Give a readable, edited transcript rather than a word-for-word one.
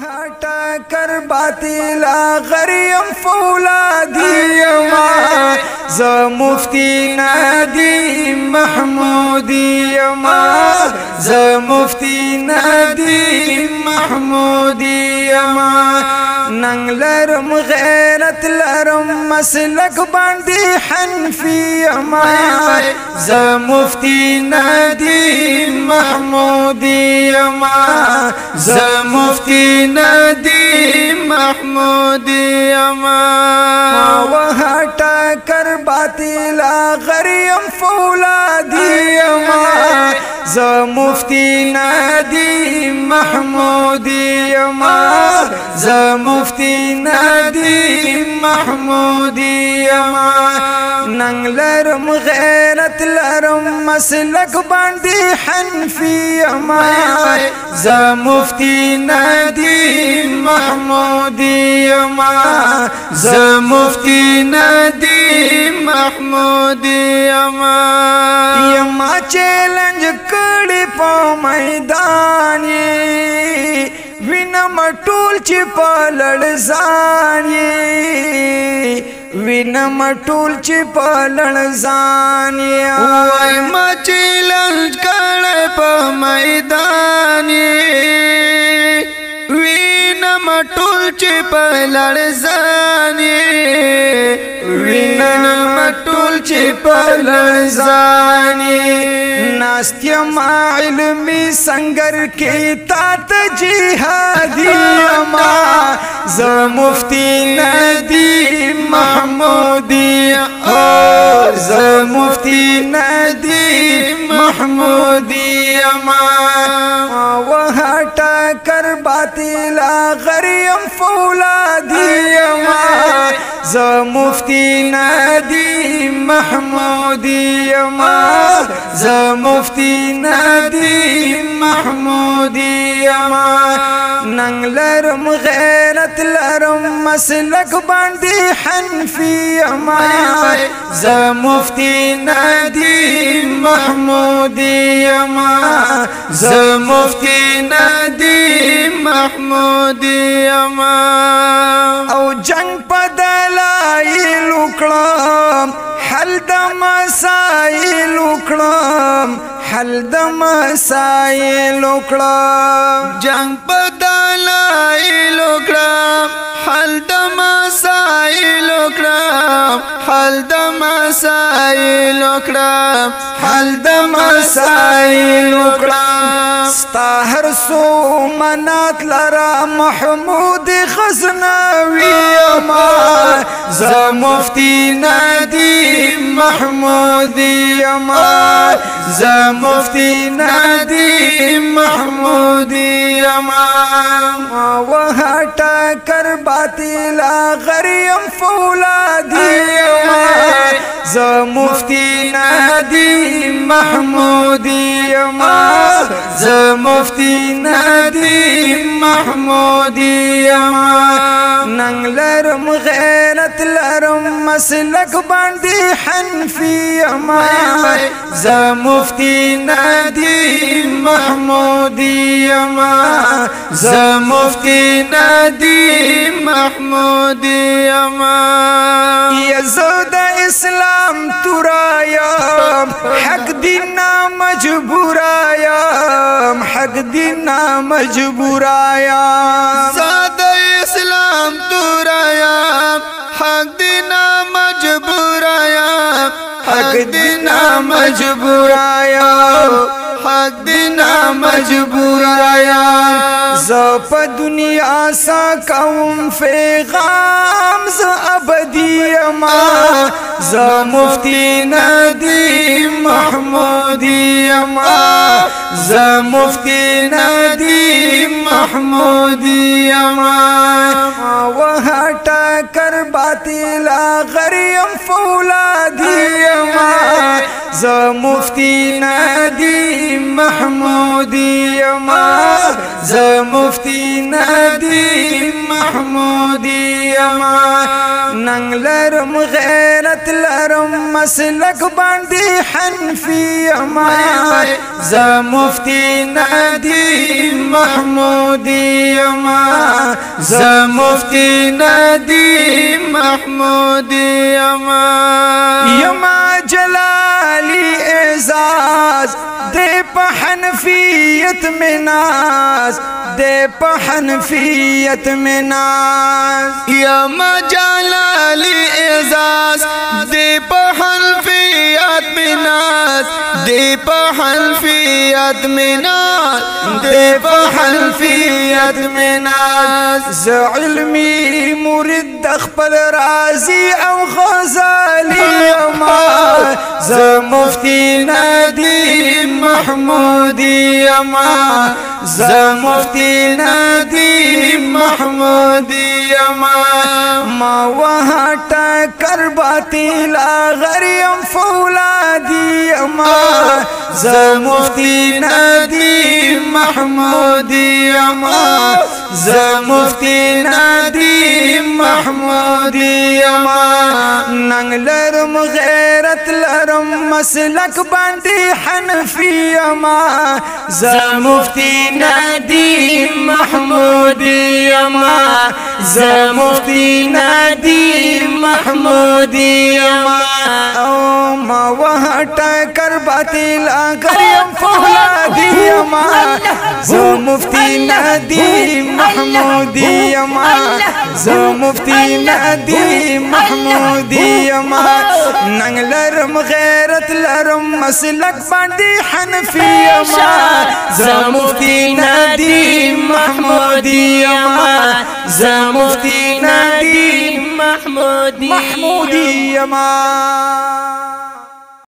हटा कर बातिला गरीम फौलादी ज मुफ्ती नदी महमूदी ज मुफ्ती नदी महमूदी नंग लरम गैरत लरम मसलक बांधी हनफी ज मुफ्ती नदी महमूदी ज मुफ्ती नदी महमूदी हटा कर बातिला गरीम फौलादी ज मुफ्ती नदी महमूदी ज मुफ्ती नदी महमूदी नंग लरम गैरत लरम मसलक बांधी हनफी ज मुफ्ती नदी महमूदी ज मुफ्ती नदी महमूदी यमा चैलेंज कड़ी पा मैदान विनम टूल चिपलड़ जानी विनम टूल चिपलड़ जानिया यमा चैलेंज कड़ी पा मैदान विनम टूल चिपलड़ जानी विनम टूल चिपलड़ जानी नास्त्यमा इल्मी संगर के तात जिहादी ज मुफ्ती नदी महमूदी ज मुफ्ती नदी महमूदी हटा कर बातिला गरीम फौलादी ज मुफ्ती नदी महमूदी ज मुफ्ती नदी महमूदी नंग लरम गैरत लरम मसलक बांधी हनफी ज मुफ्ती नदी महमूदी ज मुफ्ती नदी महमूदी औ जंग पदलाई लुकड़म हल दमसाई लुकड़म हल दमसाई लुकड़म जंग पदलाई लुकड़म हल दमसाई लुकड़म हल दमसाई लुकड़म हल दमसाई लुकड़म स्ताहर सो मनात लरा महमूद गजनवी ज मुफ्ती नदी महमूदी ज मुफ्ती नदी महमूदी हटा कर बातिला गरीम फौलादी ज मुफ्ती नदी महमूदी ज मुफ्ती नदी महमूदी नंग लरम गैरत लरम मसलक बांधी हनफी ज मुफ्ती नदी महमूदी ज मुफ्ती नदी महमूदी यज़द इस्लाम तुरायम हक दीना मजबूरायम हक दीना मजबूरायम ज़द इस्लाम तुरायम हक दीना मजबूरायम हक दीना मजबूरायम हक दीना मजबूरायम ज़प दुनिया सा कौम फ़ैग़ाम ज़ अबदीयमा ज मुफ्ती नदी महमूदी ज मुफ्ती नदी महमूदी हटा कर बातिला गरीम फौलादी ज मुफ्ती नदी महमूदी ज मुफ्ती नदी महमूदी नंग लरम गैरत लरम मसलक बांधी हनफी ज मुफ्ती नदी महमूदी ز مفتی ندیم محمودی یما جلالی اعزاز دے پا حنفیت میں ناز دے پا حنفیت میں ناز یما جلالی اعزاز دے پا حنفیت میں ناز دے پا حنفیت میں ناز دے پا حنفیت میں ناز ز علمی مرید خپل رازی او غزالی اما ز مفتی ندیم محمودی اما ز مفتی ندیم محمودی اما ما وہاں ٹکر باطلا غریم فولادی اما ز مفتی ندیم محمودی اما ز مفتی ندیم محمودی اما ننگ لرم غیرت لرم مسلک باندی حنفی اما ز مفتی ندیم محمودی اما ز مفتی ندیم محمودی اما او ما وہاں ٹکر باطلا غریم فولادی اما ز مفتی ندیم محمودی اما ز مفتی ندیم محمودی اما ننگ لرم غیرت لرم مسلک باندی حنفی اما ز مفتی ندیم محمودی اما ز مفتی ندیم محمودی اما